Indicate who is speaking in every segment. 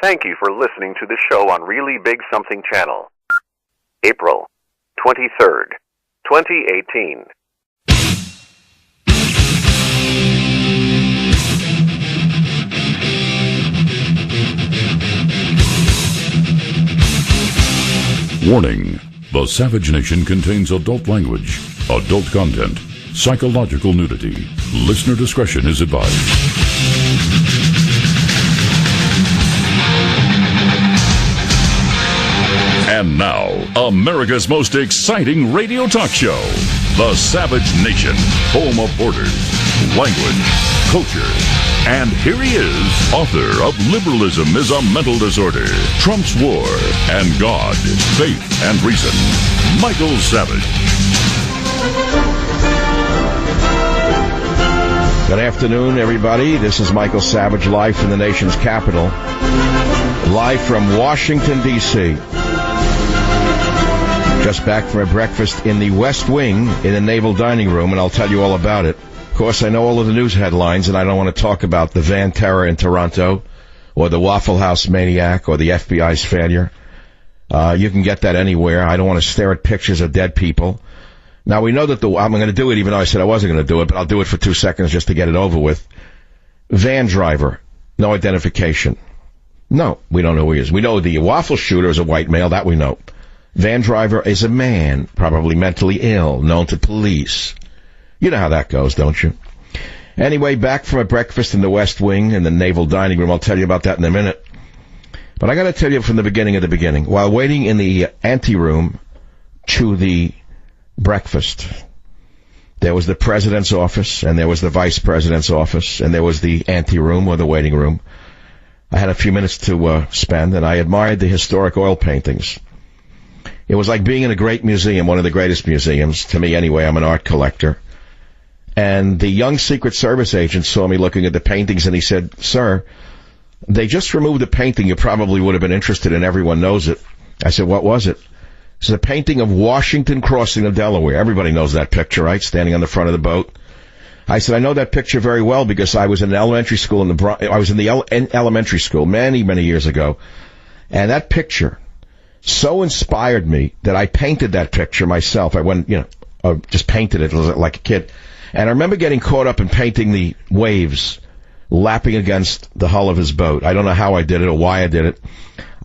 Speaker 1: Thank you for listening to the show on Really Big Something Channel. April 23rd, 2018.
Speaker 2: Warning: the Savage Nation contains adult language, adult content, psychological nudity. Listener discretion is advised. And now, America's most exciting radio talk show, The Savage Nation, home of borders, language, culture. And here he is, author of Liberalism is a Mental Disorder, Trump's War, and God, Faith, and Reason, Michael Savage.
Speaker 3: Good afternoon, everybody. This is Michael Savage, live from the nation's capital, live from Washington, D.C., just back from a breakfast in the West Wing in the Naval Dining Room, and I'll tell you all about it. Of course, I know all of the news headlines, and I don't want to talk about the van terror in Toronto, or the Waffle House maniac, or the FBI's failure. You can get that anywhere. I don't want to stare at pictures of dead people. Now, we know that I'm going to do it, even though I said I wasn't going to do it, but I'll do it for 2 seconds just to get it over with. Van driver, no identification. No, we don't know who he is. We know the waffle shooter is a white male, that we know. Van driver is a man, probably mentally ill, known to police. You know how that goes, don't you? Anyway, back from a breakfast in the West Wing in the Naval Dining Room. I'll tell you about that in a minute. But I got to tell you from the beginning of the beginning. While waiting in the anteroom to the breakfast, there was the president's office, and there was the vice president's office, and there was the anteroom or the waiting room. I had a few minutes to spend, and I admired the historic oil paintings. It was like being in a great museum, one of the greatest museums, to me anyway. I'm an art collector. And the young Secret Service agent saw me looking at the paintings, and he said, "Sir, they just removed a painting you probably would have been interested in. Everyone knows it." I said, "What was it?" It's a painting of Washington crossing the Delaware. Everybody knows that picture, right? Standing on the front of the boat. I said, "I know that picture very well because I was in elementary school elementary school many, many years ago. And that picture so inspired me that I painted that picture myself. I went, just painted it like a kid. And I remember getting caught up in painting the waves lapping against the hull of his boat. I don't know how I did it or why I did it.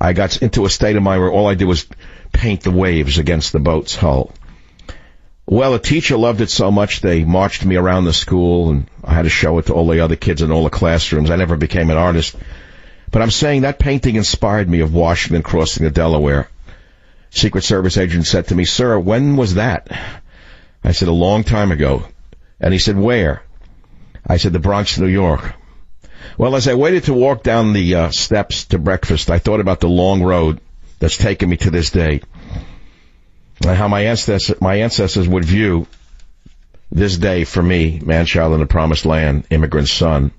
Speaker 3: I got into a state of mind where all I did was paint the waves against the boat's hull. Well, a teacher loved it so much they marched me around the school, and I had to show it to all the other kids in all the classrooms. I never became an artist. But I'm saying that painting inspired me of Washington crossing the Delaware. Secret Service agent said to me, "Sir, when was that?" I said, "A long time ago." And he said, "Where?" I said, "The Bronx, New York." Well, as I waited to walk down the steps to breakfast, I thought about the long road that's taken me to this day, and how my ancestors would view this day for me, man-child in the promised land, immigrant son.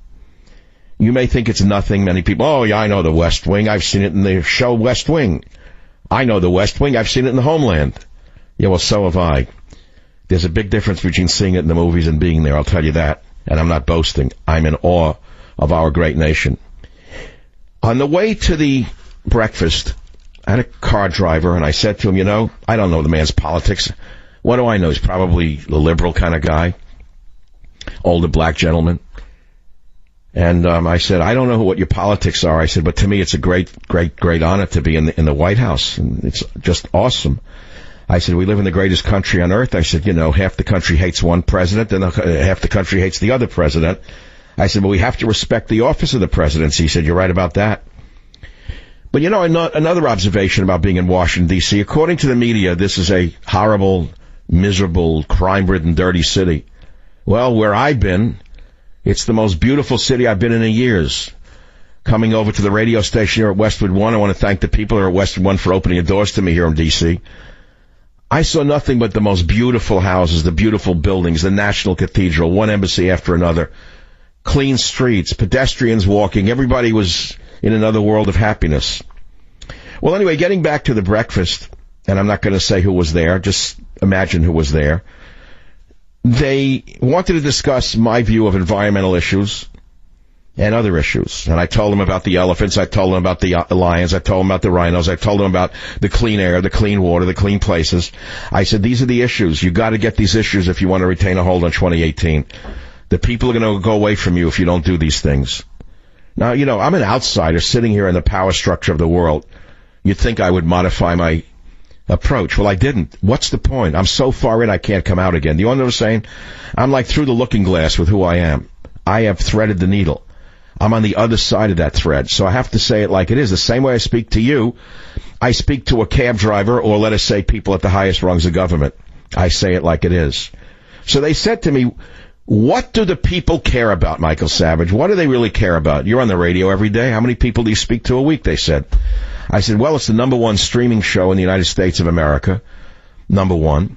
Speaker 3: You may think it's nothing. Many people, "Oh, yeah, I know the West Wing. I've seen it in the show West Wing." I know the West Wing. I've seen it in the Homeland. Yeah, well, so have I. There's a big difference between seeing it in the movies and being there, I'll tell you that. And I'm not boasting. I'm in awe of our great nation. On the way to the breakfast, I had a car driver, and I said to him, I don't know the man's politics. What do I know? He's probably the liberal kind of guy, older black gentleman. And I said, "I don't know what your politics are." I said, "But to me, it's a great, great, great honor to be in the White House. And it's just awesome." I said, "We live in the greatest country on earth." I said, half the country hates one president, and half the country hates the other president. I said, "But we have to respect the office of the presidency." He said, "You're right about that." But another observation about being in Washington, D.C., according to the media, this is a horrible, miserable, crime-ridden, dirty city. Well, where I've been, it's the most beautiful city I've been in years. Coming over to the radio station here at Westwood One, I want to thank the people here at Westwood One for opening the doors to me here in D.C. I saw nothing but the most beautiful houses, the beautiful buildings, the National Cathedral, one embassy after another, clean streets, pedestrians walking. Everybody was in another world of happiness. Well, anyway, getting back to the breakfast, and I'm not going to say who was there, just imagine who was there. They wanted to discuss my view of environmental issues, and other issues. And I told them about the elephants. I told them about the lions. I told them about the rhinos. I told them about the clean air, the clean water, the clean places. I said, these are the issues. You got to get these issues if you want to retain a hold on 2018. The people are going to go away from you if you don't do these things. Now, you know, I'm an outsider sitting here in the power structure of the world. You'd think I would modify my approach. Well, I didn't. What's the point? I'm so far in I can't come out again. Do you know what I'm saying? I'm like through the looking glass with who I am. I have threaded the needle. I'm on the other side of that thread. So I have to say it like it is. The same way I speak to you, I speak to a cab driver, or let us say people at the highest rungs of government. I say it like it is. So they said to me, what do the people care about, Michael Savage? What do they really care about? You're on the radio every day. How many people do you speak to a week, they said. I said, well, it's the #1 streaming show in the United States of America. #1.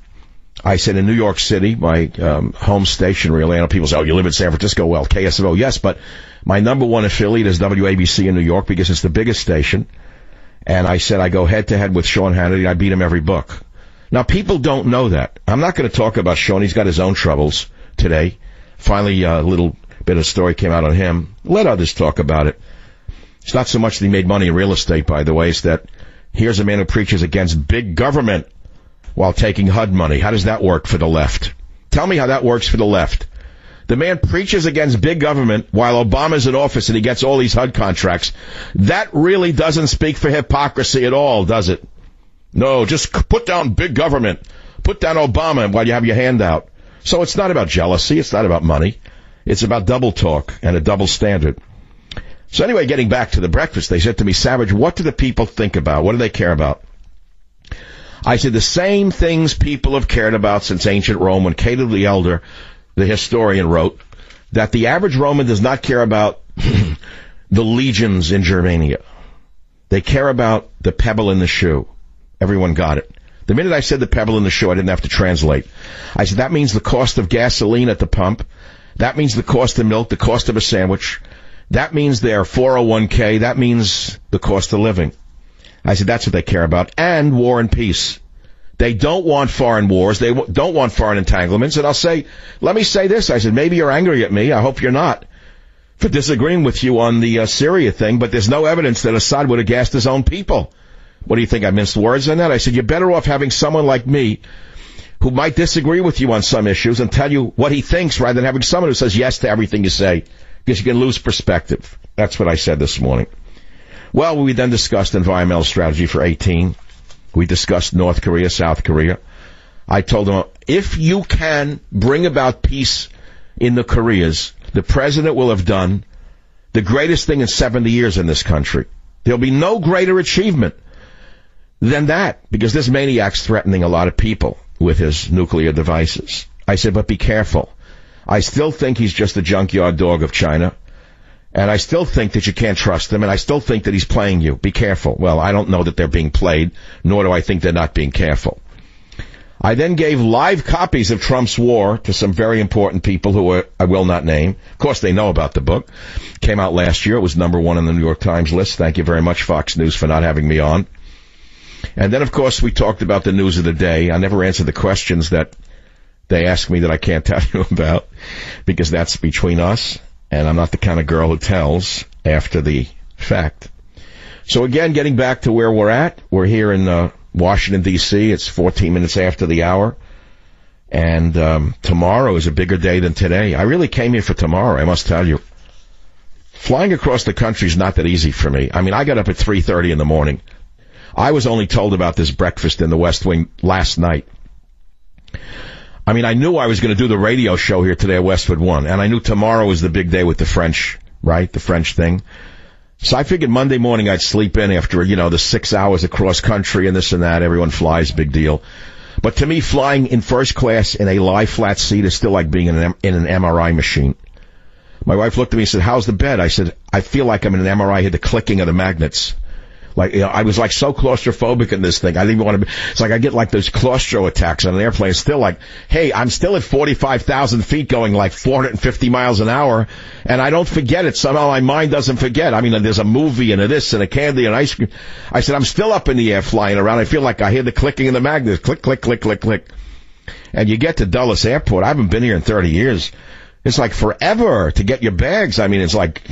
Speaker 3: I said, in New York City, my home station, really. I know people say, oh, you live in San Francisco. Well, KSFO, yes, but my #1 affiliate is WABC in New York because it's the biggest station. And I said, I go head-to-head with Sean Hannity. I beat him every book. Now, people don't know that. I'm not going to talk about Sean. He's got his own troubles today. Finally, a little bit of story came out on him. Let others talk about it. It's not so much that he made money in real estate, by the way. It's that here's a man who preaches against big government while taking HUD money. How does that work for the left? Tell me how that works for the left. The man preaches against big government while Obama's in office and he gets all these HUD contracts. That really doesn't speak for hypocrisy at all, does it? No, just put down big government. Put down Obama while you have your hand out. So it's not about jealousy. It's not about money. It's about double talk and a double standard. So anyway, getting back to the breakfast, they said to me, Savage, what do the people think about? What do they care about? I said the same things people have cared about since ancient Rome, when Cato the Elder, the historian, wrote that the average Roman does not care about the legions in Germania. They care about the pebble in the shoe. Everyone got it. The minute I said the pebble in the shoe, I didn't have to translate. I said that means the cost of gasoline at the pump. That means the cost of milk, the cost of a sandwich. That means their 401k. That means the cost of living. I said that's what they care about. And war and peace. They don't want foreign wars. They don't want foreign entanglements. And I'll say, let me say this. I said, maybe you're angry at me. I hope you're not for disagreeing with you on the Syria thing, but there's no evidence that Assad would have gassed his own people. What do you think? I minced words on that? I said, you're better off having someone like me who might disagree with you on some issues and tell you what he thinks rather than having someone who says yes to everything you say, because you can lose perspective. That's what I said this morning. Well, we then discussed environmental strategy for 18. We discussed North Korea, South Korea. I told them, if you can bring about peace in the Koreas, the president will have done the greatest thing in 70 years in this country. There'll be no greater achievement than that, because this maniac's threatening a lot of people with his nuclear devices. I said, but be careful. I still think he's just a junkyard dog of China. And I still think that you can't trust him, and I still think that he's playing you. Be careful. Well, I don't know that they're being played, nor do I think they're not being careful. I then gave live copies of Trump's War to some very important people who I will not name. Of course, they know about the book. Came out last year. It was #1 on the New York Times list. Thank you very much, Fox News, for not having me on. And then, of course, we talked about the news of the day. I never answered the questions that they asked me that I can't tell you about, because that's between us. And I'm not the kind of girl who tells after the fact. So again, getting back to where we're at, we're here in Washington, D.C. It's 14 minutes after the hour. And tomorrow is a bigger day than today. I really came here for tomorrow, I must tell you. Flying across the country is not that easy for me. I mean, I got up at 3:30 in the morning. I was only told about this breakfast in the West Wing last night. I mean, I knew I was going to do the radio show here today at Westwood One, and I knew tomorrow was the big day with the French, right? The French thing. So I figured Monday morning I'd sleep in after, the 6 hours across country and this and that. Everyone flies, big deal. But to me, flying in first class in a lie flat seat is still like being in an MRI machine. My wife looked at me and said, how's the bed? I said, I feel like I'm in an MRI. I hear the clicking of the magnets. Like, I was like so claustrophobic in this thing. I didn't even want to be, it's like I get like those claustro attacks on an airplane. It's still like, hey, I'm still at 45,000 feet going like 450 miles an hour. And I don't forget it. Somehow my mind doesn't forget. I mean, there's a movie and a this and a candy and ice cream. I said, I'm still up in the air flying around. I feel like I hear the clicking of the magnets. Click, click, click, click, click. And you get to Dulles Airport. I haven't been here in 30 years. It's like forever to get your bags. I mean, it's like,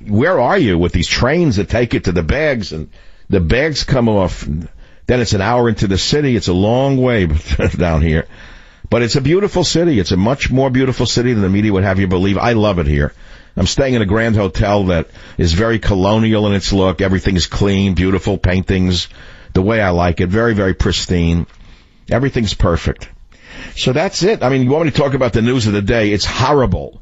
Speaker 3: where are you with these trains that take you to the bags, and the bags come off, and then it's an hour into the city. It's a long way down here. But it's a beautiful city. It's a much more beautiful city than the media would have you believe. I love it here. I'm staying in a grand hotel that is very colonial in its look. Everything is clean, beautiful paintings, the way I like it. Very, very pristine. Everything's perfect. So that's it. I mean, you want me to talk about the news of the day? It's horrible.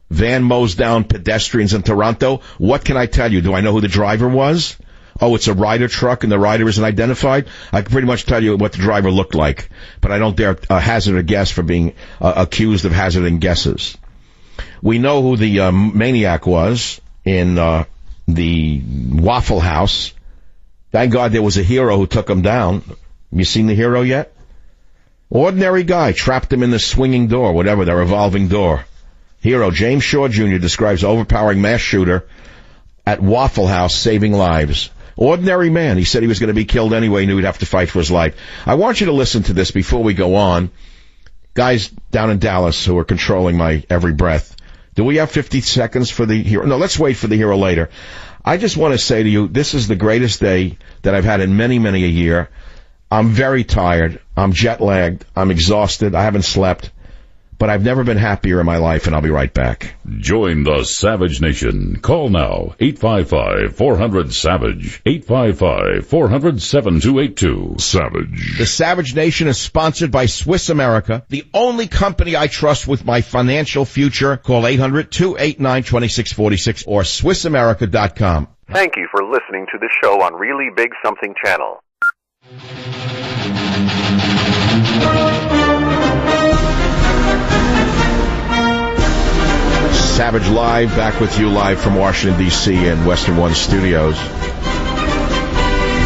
Speaker 3: Van mows down pedestrians in Toronto. What can I tell you? Do I know who the driver was? Oh, it's a Ryder truck and the rider isn't identified? I can pretty much tell you what the driver looked like, but I don't dare hazard a guess for being accused of hazarding guesses. We know who the maniac was in the Waffle House. Thank God there was a hero who took him down. You seen the hero yet? Ordinary guy trapped him in the swinging door, whatever, the revolving door. Hero James Shaw Jr. describes overpowering mass shooter at Waffle House saving lives. Ordinary man. He said he was going to be killed anyway. He knew he'd have to fight for his life. I want you to listen to this before we go on. Guys down in Dallas who are controlling my every breath. Do we have 50 seconds for the hero? No, let's wait for the hero later. I just want to say to you, this is the greatest day that I've had in many, many a year. I'm very tired. I'm jet-lagged. I'm exhausted. I haven't slept. But I've never been happier in my life, and I'll be right back.
Speaker 2: Join the Savage Nation. Call now, 855-400-SAVAGE, 855-400-7282. Savage.
Speaker 3: The Savage Nation is sponsored by Swiss America, the only company I trust with my financial future. Call 800-289-2646 or SwissAmerica.com.
Speaker 1: Thank you for listening to the show on Really Big Something Channel.
Speaker 3: Savage Live, back with you live from Washington, D.C. and Western One Studios.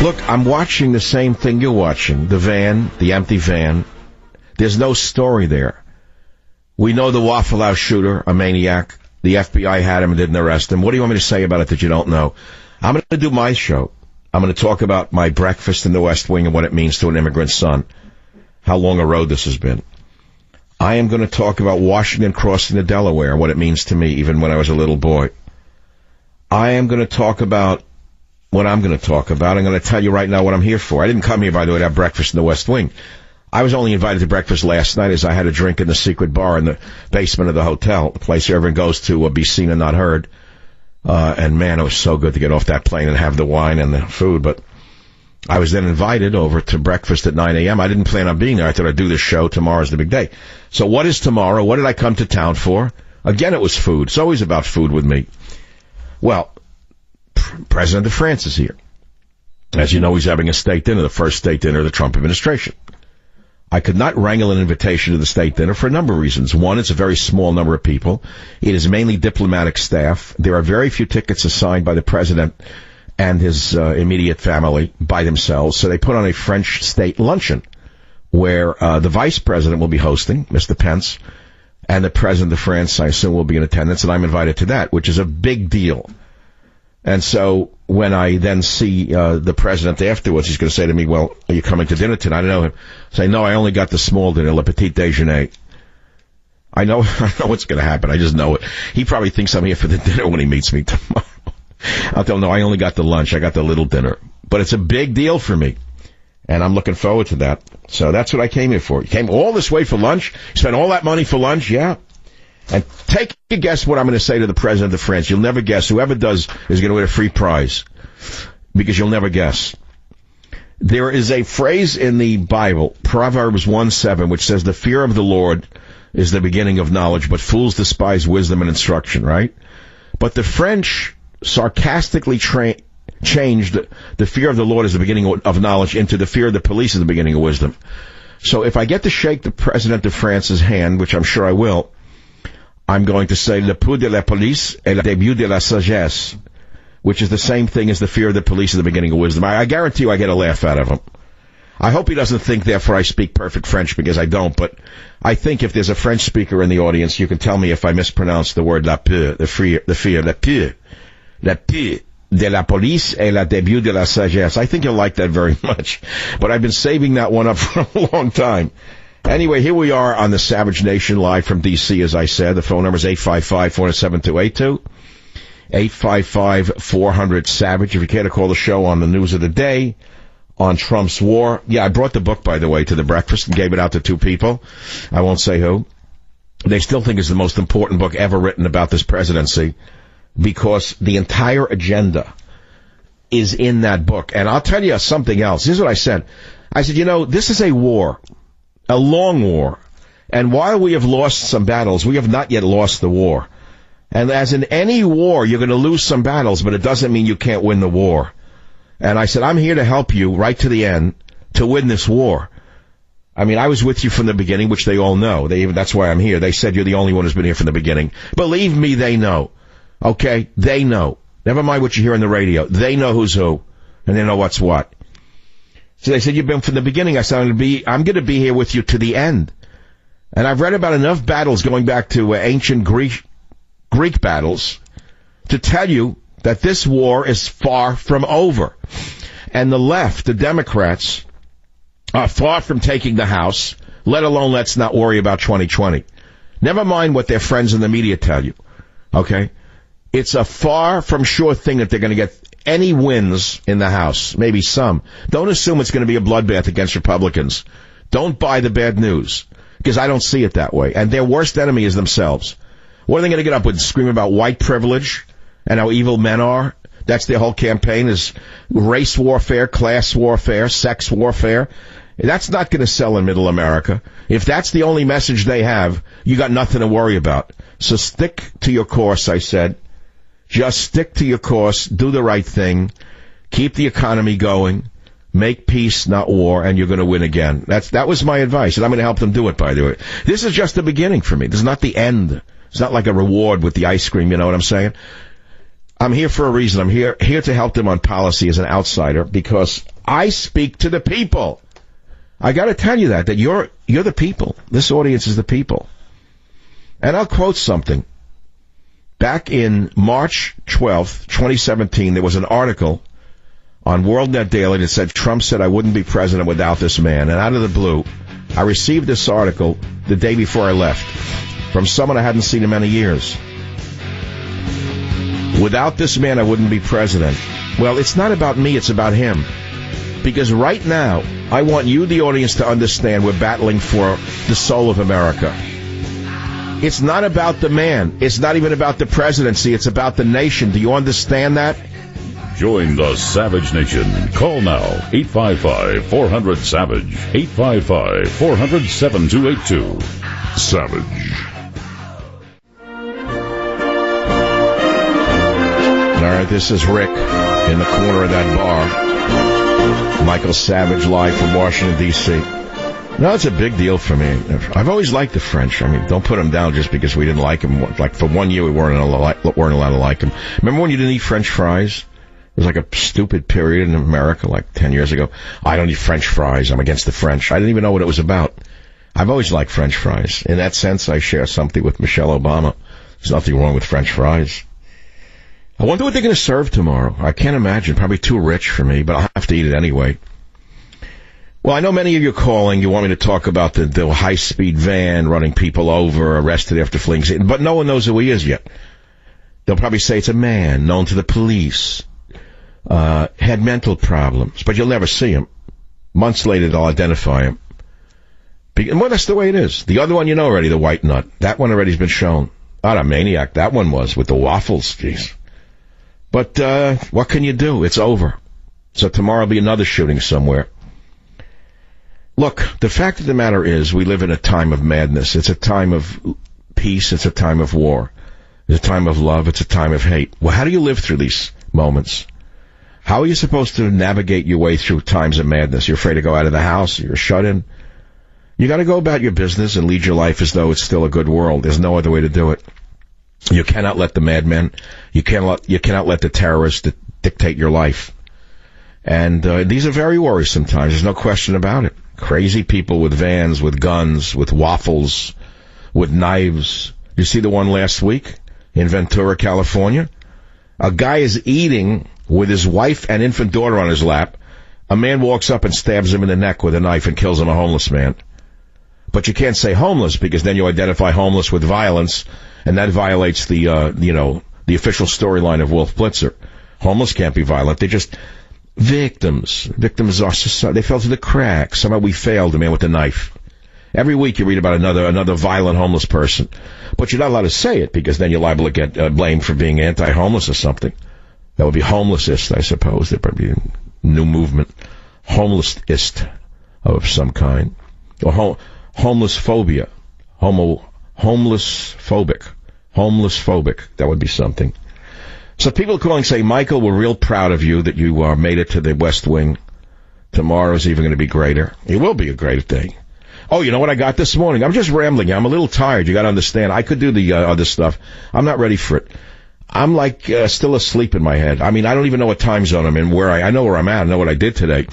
Speaker 3: Look, I'm watching the same thing you're watching. The van, the empty van. There's no story there. We know the Waffle House shooter, a maniac. The FBI had him and didn't arrest him. What do you want me to say about it that you don't know? I'm going to do my show. I'm going to talk about my breakfast in the West Wing and what it means to an immigrant son. How long a road this has been. I am going to talk about Washington crossing the Delaware and what it means to me, even when I was a little boy. I am going to talk about what I'm going to talk about. I'm going to tell you right now what I'm here for. I didn't come here, by the way, to have breakfast in the West Wing. I was only invited to breakfast last night as I had a drink in the secret bar in the basement of the hotel, the place everyone goes to be seen and not heard. And, man, it was so good to get off that plane and have the wine and the food. But I was then invited over to breakfast at 9 a.m. I didn't plan on being there. I thought I'd do this show. Tomorrow's the big day. So what is tomorrow? What did I come to town for? Again, it was food. It's always about food with me. Well, President of France is here. As you know, he's having a state dinner, the first state dinner of the Trump administration. I could not wrangle an invitation to the state dinner for a number of reasons. One, it's a very small number of people. It is mainly diplomatic staff. There are very few tickets assigned by the president and his immediate family by themselves. So they put on a French state luncheon where the vice president will be hosting, Mr. Pence, and the president of France, I assume, will be in attendance, and I'm invited to that, which is a big deal. And so when I then see the president afterwards, he's going to say to me, well, are you coming to dinner tonight? I know him. Say, no, I only got the small dinner, le petit déjeuner. I know what's going to happen. I just know it. He probably thinks I'm here for the dinner when he meets me tomorrow. I'll tell him, no, I only got the lunch. I got the little dinner. But it's a big deal for me. And I'm looking forward to that. So that's what I came here for. You came all this way for lunch? You spent all that money for lunch? Yeah. And take a guess what I'm going to say to the president of France. You'll never guess. Whoever does is going to win a free prize. Because you'll never guess. There is a phrase in the Bible, Proverbs 1:7, which says, the fear of the Lord is the beginning of knowledge, but fools despise wisdom and instruction, right? But the French sarcastically changed the fear of the Lord as the beginning of knowledge into the fear of the police is the beginning of wisdom. So if I get to shake the president of France's hand, which I'm sure I will, I'm going to say le peu de la police est le début de la sagesse, which is the same thing as the fear of the police is the beginning of wisdom. I guarantee you I get a laugh out of him. I hope he doesn't think, therefore, I speak perfect French, because I don't, but I think if there's a French speaker in the audience, you can tell me if I mispronounce the word la peu, the fear, la peu. La peu de la police et la début de la sagesse. I think you'll like that very much. But I've been saving that one up for a long time. Anyway, here we are on the Savage Nation live from D.C., as I said. The phone number is 855-407-282. 855-400-SAVAGE. If you care to call the show on the news of the day, on Trump's war. Yeah, I brought the book, by the way, to the breakfast and gave it out to 2 people. I won't say who. They still think it's the most important book ever written about this presidency because the entire agenda is in that book. And I'll tell you something else. Here's what I said. I said, this is a war, a long war. And while we have lost some battles, we have not yet lost the war. And as in any war, you're going to lose some battles, but it doesn't mean you can't win the war. And I said, I'm here to help you right to the end to win this war. I mean, I was with you from the beginning, which they all know. That's why I'm here. They said you're the only one who's been here from the beginning. Believe me, they know. Okay? They know. Never mind what you hear on the radio. They know who's who, and they know what's what. So they said, you've been from the beginning. I said, I'm going to be here with you to the end. And I've read about enough battles going back to ancient Greek battles to tell you that this war is far from over. And the left, the Democrats, are far from taking the House, let alone let's not worry about 2020. Never mind what their friends in the media tell you. Okay? It's a far from sure thing that they're going to get any wins in the House. Maybe some. Don't assume it's going to be a bloodbath against Republicans. Don't buy the bad news, because I don't see it that way. And their worst enemy is themselves. What are they going to get up with? Scream about white privilege and how evil men are? That's their whole campaign, is race warfare, class warfare, sex warfare. That's not going to sell in middle America. If that's the only message they have, you got nothing to worry about. So stick to your course, I said. Just stick to your course, do the right thing, keep the economy going, make peace, not war, and you're going to win again. That was my advice, and I'm going to help them do it, by the way. This is just the beginning for me. This is not the end. It's not like a reward with the ice cream, you know what I'm saying? I'm here for a reason. I'm here to help them on policy as an outsider, because I speak to the people. I got to tell you that you're the people. This audience is the people. And I'll quote something. Back in March 12th, 2017, there was an article on WorldNet Daily that said Trump said I wouldn't be president without this man. And out of the blue, I received this article the day before I left from someone I hadn't seen in many years. Without this man, I wouldn't be president. Well, it's not about me, it's about him. Because right now, I want you, the audience, to understand we're battling for the soul of America. It's not about the man. It's not even about the presidency. It's about the nation. Do you understand that?
Speaker 2: Join the Savage Nation. Call now, 855-400-SAVAGE, 855-400-7282. Savage.
Speaker 3: All right, this is Rick in the corner of that bar. Michael Savage live from Washington, D.C. No, it's a big deal for me. I've always liked the French. I mean, don't put them down just because we didn't like them. Like, for 1 year, we weren't allowed to like them. Remember when you didn't eat French fries? It was like a stupid period in America, like 10 years ago. I don't eat French fries. I'm against the French. I didn't even know what it was about. I've always liked French fries. In that sense, I share something with Michelle Obama. There's nothing wrong with French fries. I wonder what they're going to serve tomorrow. I can't imagine. Probably too rich for me, but I'll have to eat it anyway. Well, I know many of you are calling. You want me to talk about the high-speed van running people over, arrested after fleeing, but no one knows who he is yet. They'll probably say it's a man known to the police, had mental problems, but you'll never see him. Months later, they'll identify him. Well, that's the way it is. The other one you know already, the white nut. That one already has been shown. What a maniac that one was with the waffles. Jeez. But what can you do? It's over. So tomorrow will be another shooting somewhere. Look, the fact of the matter is we live in a time of madness. It's a time of peace. It's a time of war. It's a time of love. It's a time of hate. Well, how do you live through these moments? How are you supposed to navigate your way through times of madness? You're afraid to go out of the house. You're shut in. You got to go about your business and lead your life as though it's still a good world. There's no other way to do it. You cannot let the madmen, you cannot let the terrorists dictate your life. And these are very worrisome times. There's no question about it. Crazy people with vans, with guns, with waffles, with knives. You see the one last week in Ventura, California? A guy is eating with his wife and infant daughter on his lap. A man walks up and stabs him in the neck with a knife and kills him, a homeless man. But you can't say homeless because then you identify homeless with violence, and that violates the the official storyline of Wolf Blitzer. Homeless can't be violent. They're just victims. Victims are society. They fell through the cracks. Somehow we failed a man with a knife. Every week you read about another violent homeless person. But you're not allowed to say it because then you're liable to get blamed for being anti-homeless or something. That would be homelessist, I suppose. There'd probably be a new movement. Homelessist of some kind. Or homeless phobia. Homeless phobic. That would be something. So people calling say, Michael, we're real proud of you that you made it to the West Wing. Tomorrow's even going to be greater. It will be a great day. Oh, you know what I got this morning? I'm just rambling. I'm a little tired. You got to understand. I could do the other stuff. I'm not ready for it. I'm like still asleep in my head. I mean, I don't even know what time zone I'm in. I know where I'm at. I know what I did today.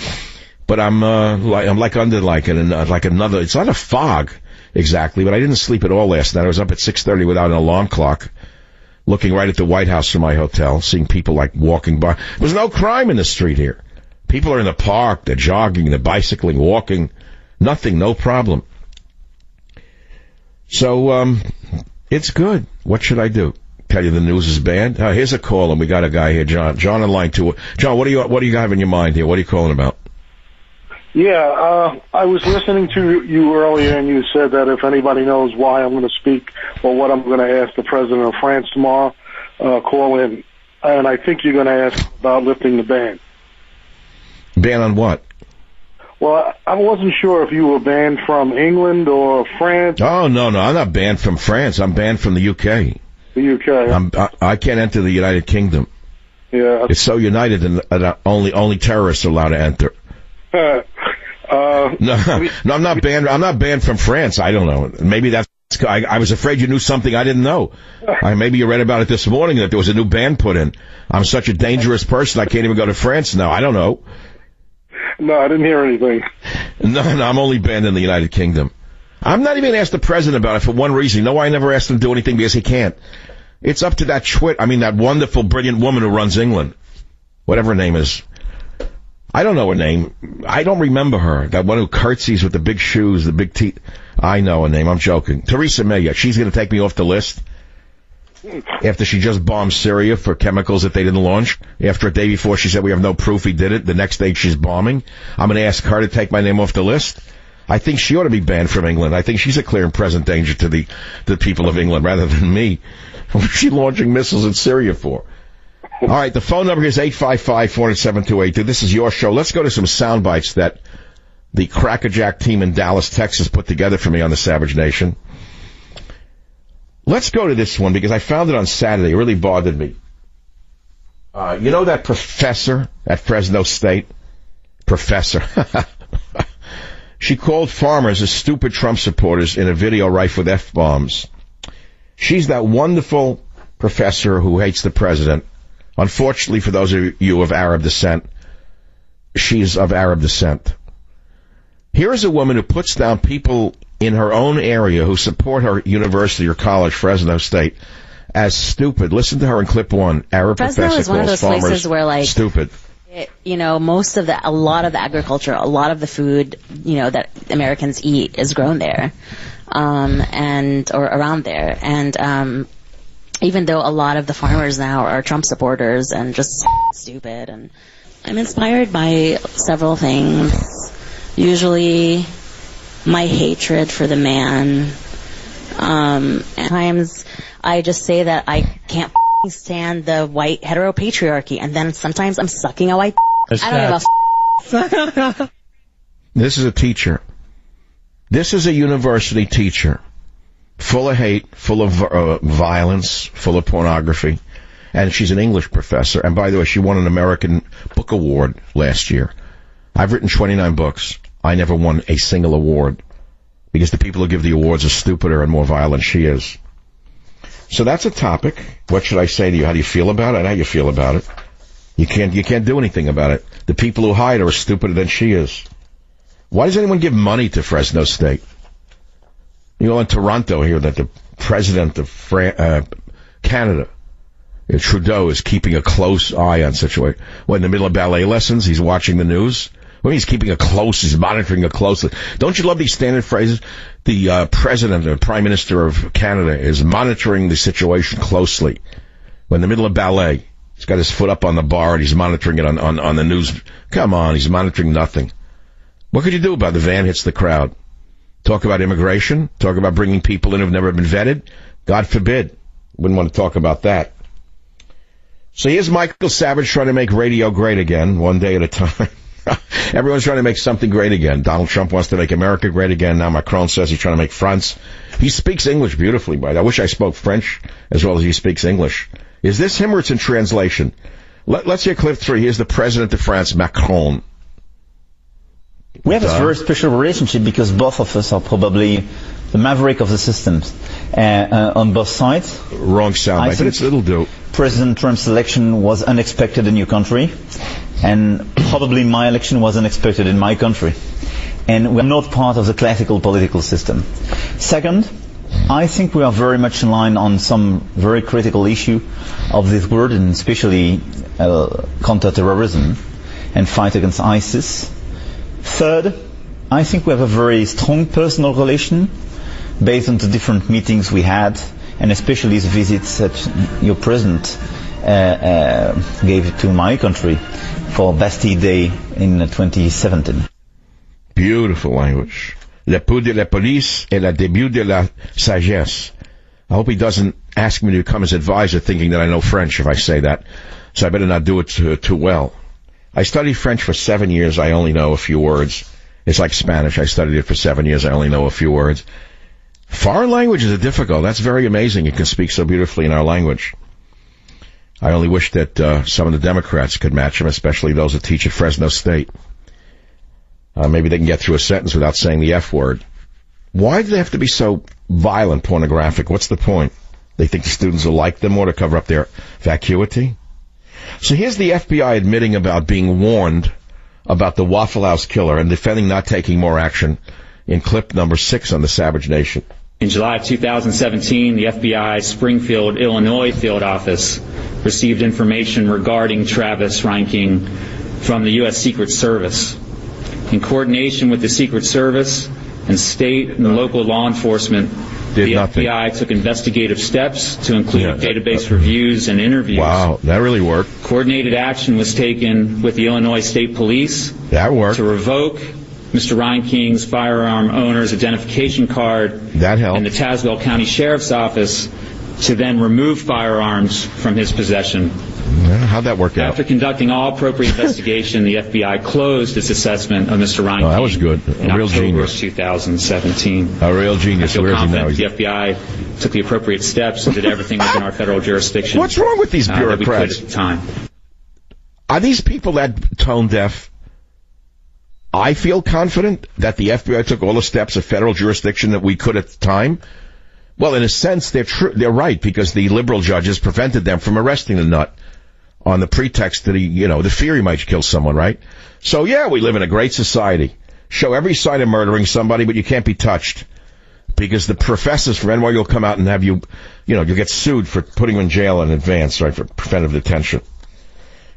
Speaker 3: But I'm like under like another. It's not a fog exactly, but I didn't sleep at all last night. I was up at 6:30 without an alarm clock, looking right at the White House from my hotel, seeing people like walking by. There's no crime in the street here. People are in the park. They're jogging. They're bicycling, walking. Nothing, no problem. So, it's good. What should I do? Tell you the news is bad? Here's a call, and we got a guy here, John. John on line 2. John, what do you have in your mind here? What are you calling about?
Speaker 4: Yeah, I was listening to you earlier, and you said that if anybody knows why I'm going to speak or what I'm going to ask the president of France tomorrow, call in. And I think you're going to ask about lifting the ban.
Speaker 3: Ban on what?
Speaker 4: Well, I wasn't sure if you were banned from England or France. Oh,
Speaker 3: no, I'm not banned from France. I'm banned from the UK.
Speaker 4: The UK.
Speaker 3: I can't enter the United Kingdom.
Speaker 4: Yeah.
Speaker 3: It's so united that only terrorists are allowed to enter. No, I'm not banned. I'm not banned from France. I don't know. Maybe that's. I was afraid you knew something I didn't know. Maybe you read about it this morning that there was a new ban put in. I'm such a dangerous person. I can't even go to France now. I don't know.
Speaker 4: No, I didn't hear anything.
Speaker 3: No, I'm only banned in the United Kingdom. I'm not even asked the president about it for one reason. You know why I never asked him to do anything? Because he can't. It's up to that wonderful, brilliant woman who runs England. Whatever her name is. I don't know her name. I don't remember her. That one who curtsies with the big shoes, the big teeth. I know her name. I'm joking. Theresa May. She's going to take me off the list. After she just bombed Syria for chemicals that they didn't launch. After a day before she said we have no proof he did it. The next day she's bombing. I'm going to ask her to take my name off the list. I think she ought to be banned from England. I think she's a clear and present danger to the people of England rather than me. What's she launching missiles in Syria for? All right, the phone number is 855-407-282. This is your show. Let's go to some sound bites that the Crackerjack team in Dallas, Texas put together for me on the Savage Nation. Let's go to this one because I found it on Saturday. It really bothered me. You know that professor at Fresno State? Professor. She called farmers as stupid Trump supporters in a video rife with F-bombs. She's that wonderful professor who hates the president. Unfortunately, for those of you of Arab descent, she's of Arab descent. Here is a woman who puts down people in her own area who support her university or college, Fresno State, as stupid. Listen to her in clip 1. Arab
Speaker 5: Fresno
Speaker 3: professor
Speaker 5: is one of those
Speaker 3: calls
Speaker 5: places where, like,
Speaker 3: stupid.
Speaker 5: A lot of the agriculture, a lot of the food, that Americans eat is grown there, or around there. And, even though a lot of the farmers now are Trump supporters and just stupid, and I'm inspired by several things. Usually my hatred for the man. At times I just say that I can't stand the white heteropatriarchy, and then sometimes I'm sucking a white I don't give a
Speaker 3: This is a teacher. This is a university teacher. Full of hate, full of violence, full of pornography. And she's an English professor. And by the way, she won an American Book Award last year. I've written 29 books. I never won a single award because the people who give the awards are stupider and more violent than she is. So that's a topic. What should I say to you? How do you feel about it? I know how you feel about it. You can't do anything about it. The people who hide are stupider than she is. Why does anyone give money to Fresno State? You know, in Toronto here, that the president of Canada, Trudeau, is keeping a close eye on situation. What, in the middle of ballet lessons, he's watching the news? Well, he's keeping it close. He's monitoring it closely. Don't you love these standard phrases? The president or prime minister of Canada is monitoring the situation closely. We're in the middle of ballet. He's got his foot up on the bar and he's monitoring it on the news. Come on, he's monitoring nothing. What could you do about it? The van hits the crowd? Talk about immigration? Talk about bringing people in who've never been vetted? God forbid. Wouldn't want to talk about that. So here's Michael Savage trying to make radio great again, one day at a time. Everyone's trying to make something great again. Donald Trump wants to make America great again. Now Macron says he's trying to make France. He speaks English beautifully, by the way. I wish I spoke French as well as he speaks English. Is this him or it's in translation? Let's hear clip 3. Here's the president of France, Macron.
Speaker 6: We have a very special relationship because both of us are probably the maverick of the systems on both sides.
Speaker 3: Wrong soundbite, but it'll do.
Speaker 6: President Trump's election was unexpected in your country, and probably my election was unexpected in my country. And we're not part of the classical political system. Second, I think we are very much in line on some very critical issue of this world, and especially counter-terrorism and fight against ISIS. Third, I think we have a very strong personal relation based on the different meetings we had, and especially the visits that your president gave to my country for Bastille Day in 2017.
Speaker 3: Beautiful language. Le peu de la police et le début de la sagesse. I hope he doesn't ask me to become his advisor thinking that I know French if I say that, so I better not do it too well. I studied French for 7 years. I only know a few words. It's like Spanish. I studied it for 7 years. I only know a few words. Foreign languages are difficult. That's very amazing. You can speak so beautifully in our language. I only wish that some of the Democrats could match him, especially those that teach at Fresno State. Maybe they can get through a sentence without saying the F word. Why do they have to be so violent, pornographic? What's the point? They think the students will like them more to cover up their vacuity? So here's the FBI admitting about being warned about the Waffle House killer and defending not taking more action in clip number 6 on the Savage Nation.
Speaker 7: In July of 2017, the FBI Springfield, Illinois field office received information regarding Travis Reinking from the U.S. Secret Service. In coordination with the Secret Service and state and local law enforcement, the FBI took investigative steps to include database reviews and interviews.
Speaker 3: Wow, that really worked.
Speaker 7: Coordinated action was taken with the Illinois State Police
Speaker 3: that worked.
Speaker 7: To revoke Mr. Reinking's firearm owner's identification card.
Speaker 3: That helped.
Speaker 7: And the Tazewell County Sheriff's Office to then remove firearms from his possession.
Speaker 3: How'd that work out?
Speaker 7: After conducting all appropriate investigation, the FBI closed its assessment of Mr. Reinking.
Speaker 3: Oh, that was good. A real genius.
Speaker 7: 2017.
Speaker 3: A real genius.
Speaker 7: I feel confident the FBI took the appropriate steps and did everything within our federal jurisdiction.
Speaker 3: What's wrong with these bureaucrats?
Speaker 7: That we could at the time.
Speaker 3: Are these people that tone deaf? I feel confident that the FBI took all the steps of federal jurisdiction that we could at the time. Well, in a sense, they're right, because the liberal judges prevented them from arresting the nut on the pretext that the fear he might kill someone, right? So, yeah, we live in a great society. Show every sign of murdering somebody, but you can't be touched. Because the professors from NYU will come out and have you'll get sued for putting you in jail in advance, right, for preventive detention.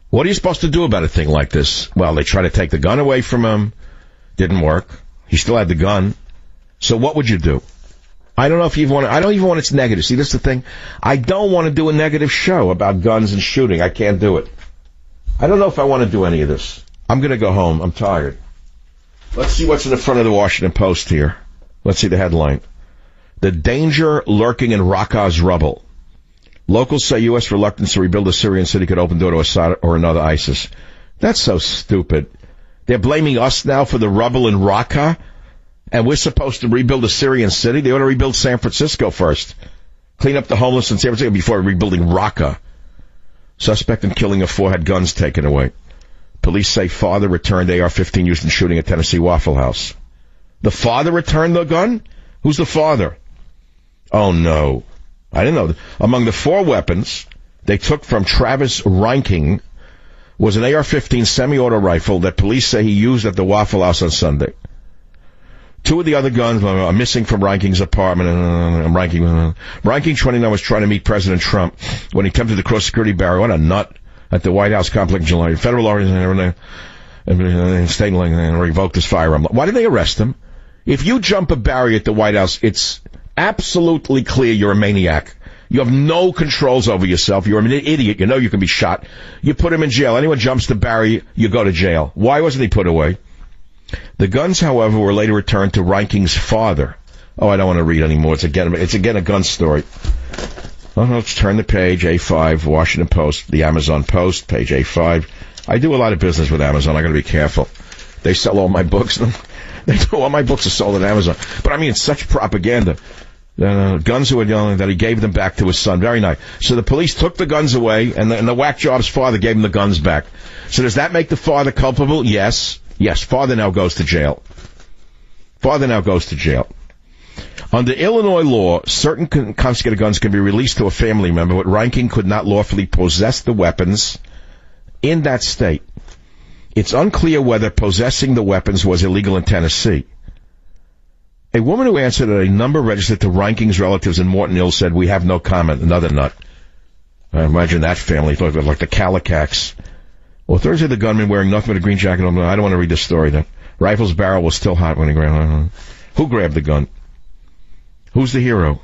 Speaker 3: What are you supposed to do about a thing like this? Well, they try to take the gun away from him. Didn't work. He still had the gun. So what would you do? I don't know if you want to, I don't even want it's negative. See, this is the thing. I don't want to do a negative show about guns and shooting. I can't do it. I don't know if I want to do any of this. I'm going to go home. I'm tired. Let's see what's in the front of the Washington Post here. Let's see the headline. The danger lurking in Raqqa's rubble. Locals say U.S. reluctance to rebuild a Syrian city could open door to Assad or another ISIS. That's so stupid. They're blaming us now for the rubble in Raqqa, and we're supposed to rebuild a Syrian city? They ought to rebuild San Francisco first. Clean up the homeless in San Francisco before rebuilding Raqqa. Suspect in killing of 4 had guns taken away. Police say father returned AR-15 used in shooting at Tennessee Waffle House. The father returned the gun? Who's the father? Oh, no. I didn't know. Among the 4 weapons they took from Travis Reinking was an AR-15 semi-auto rifle that police say he used at the Waffle House on Sunday. 2 of the other guns are missing from Reinking's apartment. Reinking, 29, was trying to meet President Trump when he attempted to cross security barrier. What a nut. At the White House complex in July. Federal authorities and state and revoked his firearm. Why did they arrest him? If you jump a barrier at the White House, it's absolutely clear you're a maniac. You have no controls over yourself. You're an idiot. You know you can be shot. You put him in jail. Anyone jumps the barrier, you go to jail. Why wasn't he put away? The guns, however, were later returned to Reinking's father. Oh, I don't want to read anymore. It's again a gun story. Oh, let's turn the page. A5, Washington Post, the Amazon Post, page A5. I do a lot of business with Amazon. I got to be careful. They sell all my books. All my books are sold on Amazon. But I mean, it's such propaganda. Guns were yelling that he gave them back to his son. Very nice. So the police took the guns away, and the whack job's father gave him the guns back. So does that make the father culpable? Yes. Yes, father now goes to jail. Under Illinois law, certain confiscated guns can be released to a family member, but Reinking could not lawfully possess the weapons in that state. It's unclear whether possessing the weapons was illegal in Tennessee. A woman who answered at a number registered to Reinking's relatives in Morton Hill said, "We have no comment." Another nut. I imagine that family thought it was like the Calicax. Well, Thursday, the gunman wearing nothing but a green jacket. I don't want to read this story then. Rifle's barrel was still hot when he grabbed. Who grabbed the gun? Who's the hero?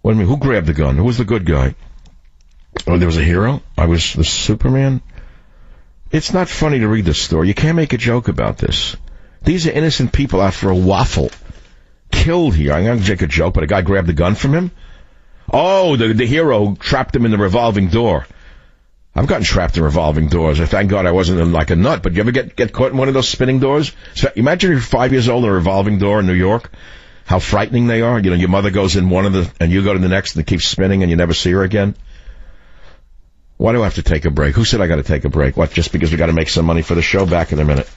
Speaker 3: What do you mean? Who grabbed the gun? Who was the good guy? Oh, there was a hero? I was the Superman? It's not funny to read this story. You can't make a joke about this. These are innocent people out for a waffle. Killed here. I'm going to make a joke, but a guy grabbed the gun from him? Oh, the hero trapped him in the revolving door. I've gotten trapped in revolving doors. Thank God I wasn't in like a nut, but you ever get caught in one of those spinning doors? So, imagine you're 5 years old in a revolving door in New York. How frightening they are. You know, your mother goes in one of the, and you go to the next, and it keeps spinning, and you never see her again. Why do I have to take a break? Who said I got to take a break? What, just because we got to make some money for the show? Back in a minute.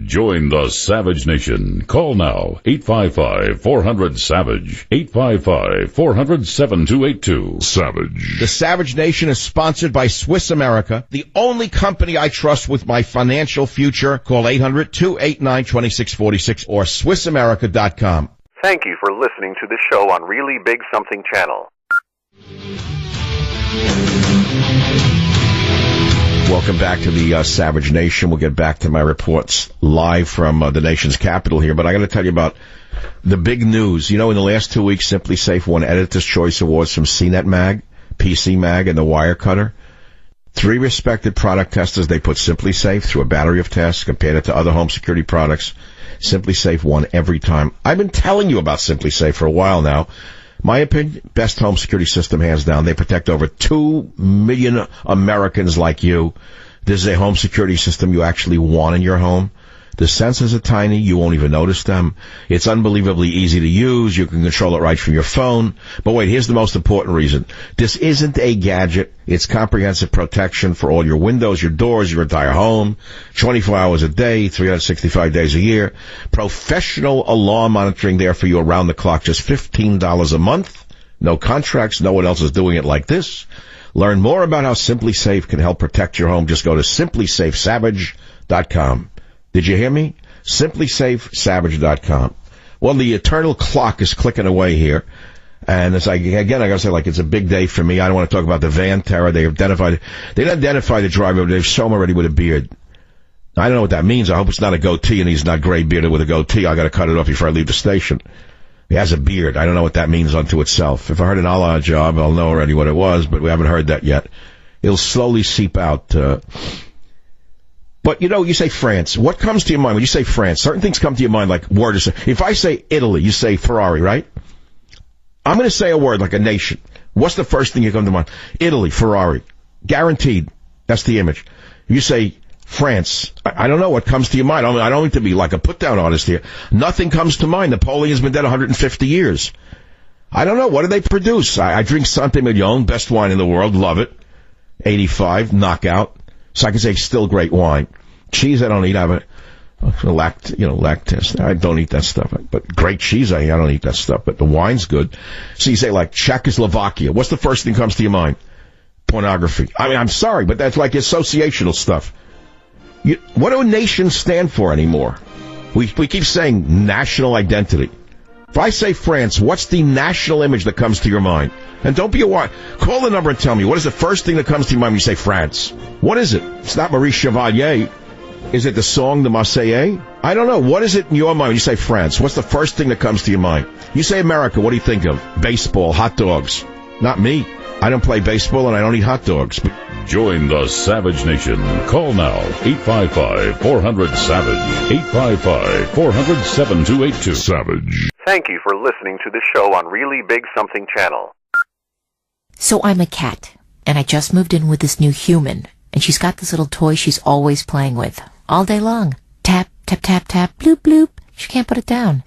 Speaker 2: Join the Savage Nation. Call now, 855-400-SAVAGE, 855-400-7282. Savage.
Speaker 3: The Savage Nation is sponsored by Swiss America, the only company I trust with my financial future. Call 800-289-2646 or SwissAmerica.com.
Speaker 1: Thank you for listening to the show on Really Big Something Channel.
Speaker 3: Welcome back to the Savage Nation. We'll get back to my reports live from the nation's capital here, but I got to tell you about the big news. You know, in the last 2 weeks, Simply Safe won Editor's Choice Awards from CNET Mag, PC Mag, and The Wirecutter. 3 respected product testers, they put Simply Safe through a battery of tests, compared it to other home security products. Simply Safe won every time. I've been telling you about Simply Safe for a while now. My opinion, best home security system, hands down. They protect over 2 million Americans like you. This is a home security system you actually want in your home. The sensors are tiny. You won't even notice them. It's unbelievably easy to use. You can control it right from your phone. But wait, here's the most important reason. This isn't a gadget. It's comprehensive protection for all your windows, your doors, your entire home. 24 hours a day, 365 days a year. Professional alarm monitoring there for you around the clock. Just $15 a month. No contracts. No one else is doing it like this. Learn more about how Simply Safe can help protect your home. Just go to simplysafesavage.com. Did you hear me? SimplySafeSavage.com. Well, the eternal clock is clicking away here. And it's like, again, I gotta say, like, it's a big day for me. I don't want to talk about the van terror. They didn't identify the driver, but they saw him already with a beard. I don't know what that means. I hope it's not a goatee and he's not gray bearded with a goatee. I gotta cut it off before I leave the station. He has a beard. I don't know what that means unto itself. If I heard an Allah job, I'll know already what it was, but we haven't heard that yet. It'll slowly seep out, But, you know, you say France. What comes to your mind when you say France? Certain things come to your mind like word. If I say Italy, you say Ferrari, right? I'm going to say a word like a nation. What's the first thing you come to mind? Italy, Ferrari. Guaranteed. That's the image. You say France. I don't know what comes to your mind. I don't need to be like a put-down artist here. Nothing comes to mind. Napoleon's been dead 150 years. I don't know. What do they produce? I drink Santé Million, best wine in the world. Love it. 85, knockout. So I can say still great wine. Cheese I don't eat. I have lactose. I don't eat that stuff. But great cheese I don't eat that stuff. But the wine's good. So you say like Czechoslovakia. What's the first thing that comes to your mind? Pornography. I mean, I'm sorry, but that's like associational stuff. What do nations stand for anymore? We keep saying national identity. If I say France, what's the national image that comes to your mind? And don't be a whine. Call the number and tell me, what is the first thing that comes to your mind when you say France? What is it? It's not Maurice Chevalier. Is it the song, the Marseillaise? I don't know. What is it in your mind when you say France? What's the first thing that comes to your mind? You say America, what do you think of? Baseball, hot dogs. Not me. I don't play baseball and I don't eat hot dogs.
Speaker 2: Join the Savage Nation. Call now, 855-400-SAVAGE, 855-400-7282. Savage.
Speaker 1: Thank you for listening to the show on Really Big Something Channel.
Speaker 8: So I'm a cat, and I just moved in with this new human, and she's got this little toy she's always playing with, all day long. Tap, tap, tap, tap, bloop, bloop. She can't put it down.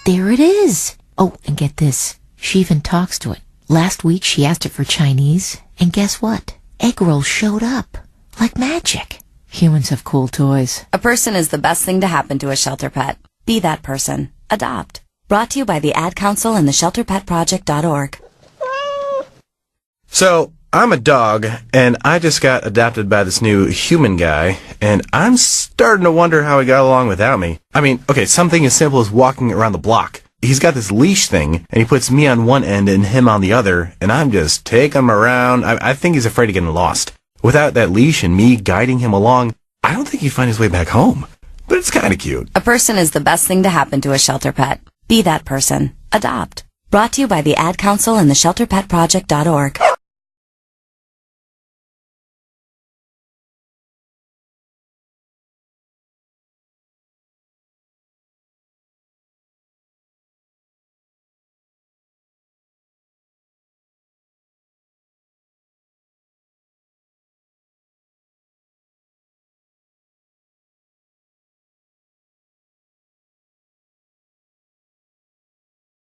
Speaker 8: There it is. Oh, and get this. She even talks to it. Last week she asked it for Chinese, and guess what? Egg rolls showed up. Like magic. Humans have cool toys.
Speaker 9: A person is the best thing to happen to a shelter pet. Be that person. Adopt. Brought to you by the Ad Council and the ShelterPetProject.org.
Speaker 10: So, I'm a dog, and I just got adopted by this new human guy, and I'm starting to wonder how he got along without me. I mean, okay, something as simple as walking around the block. He's got this leash thing, and he puts me on one end and him on the other, and I'm just taking him around. I think he's afraid of getting lost. Without that leash and me guiding him along, I don't think he'd find his way back home. But it's kind of cute.
Speaker 9: A person is the best thing to happen to a shelter pet. Be that person. Adopt. Brought to you by the Ad Council and the ShelterPetProject.org.